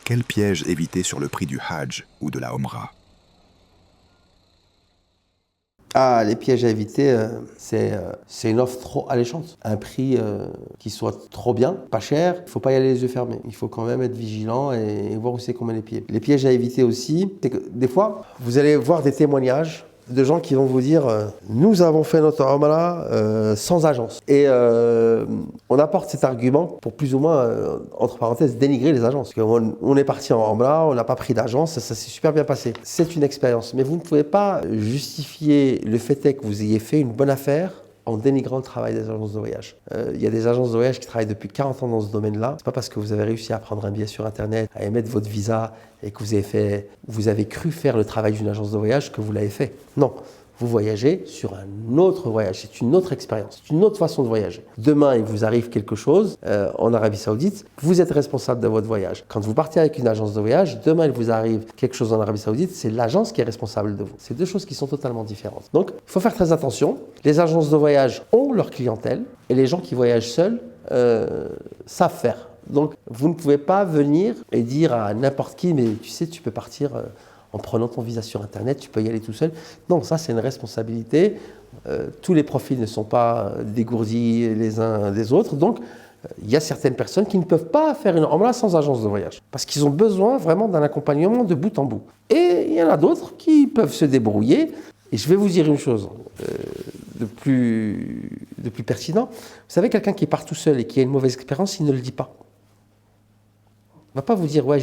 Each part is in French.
Quel piège éviter sur le prix du Hajj ou de la Omra? Ah, les pièges à éviter, c'est une offre trop alléchante. Un prix qui soit trop bien, pas cher. Il ne faut pas y aller les yeux fermés. Il faut quand même être vigilant et voir où c'est qu'on met les pieds. Les pièges à éviter aussi, c'est que des fois, vous allez voir des témoignages de gens qui vont vous dire nous avons fait notre Omra sans agence. Et on apporte cet argument pour plus ou moins, entre parenthèses, dénigrer les agences. Parce on est parti en Omra, on n'a pas pris d'agence, ça s'est super bien passé. C'est une expérience, mais vous ne pouvez pas justifier le fait est que vous ayez fait une bonne affaire en dénigrant le travail des agences de voyage. Il y a des agences de voyage qui travaillent depuis 40 ans dans ce domaine-là. C'est pas parce que vous avez réussi à prendre un billet sur Internet, à émettre votre visa et que vous avez cru faire le travail d'une agence de voyage que vous l'avez fait. Non. Vous voyagez sur un autre voyage, c'est une autre expérience, c'est une autre façon de voyager. Demain, il vous arrive quelque chose en Arabie Saoudite, vous êtes responsable de votre voyage. Quand vous partez avec une agence de voyage, demain, il vous arrive quelque chose en Arabie Saoudite, c'est l'agence qui est responsable de vous. C'est deux choses qui sont totalement différentes. Donc, il faut faire très attention. Les agences de voyage ont leur clientèle et les gens qui voyagent seuls savent faire. Donc, vous ne pouvez pas venir et dire à n'importe qui, mais tu sais, tu peux partir en prenant ton visa sur Internet, tu peux y aller tout seul. Non, ça, c'est une responsabilité. Tous les profils ne sont pas dégourdis les uns des autres. Donc, il y a certaines personnes qui ne peuvent pas faire une Omra sans agence de voyage parce qu'ils ont besoin vraiment d'un accompagnement de bout en bout. Et il y en a d'autres qui peuvent se débrouiller. Et je vais vous dire une chose de plus pertinent. Vous savez, quelqu'un qui part tout seul et qui a une mauvaise expérience, il ne le dit pas. Il ne va pas vous dire « ouais,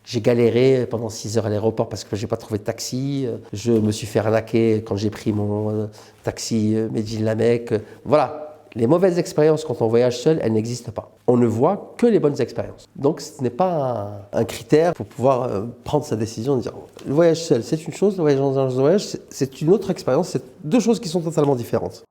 j'ai galéré pendant 6 heures à l'aéroport parce que je n'ai pas trouvé de taxi. Je me suis fait arnaquer quand j'ai pris mon taxi Medine-la-Mecque. » Voilà. Les mauvaises expériences quand on voyage seul, elles n'existent pas. On ne voit que les bonnes expériences. Donc ce n'est pas un critère pour pouvoir prendre sa décision de dire le voyage seul, c'est une chose, le voyage dans un voyage, c'est une autre expérience. C'est deux choses qui sont totalement différentes.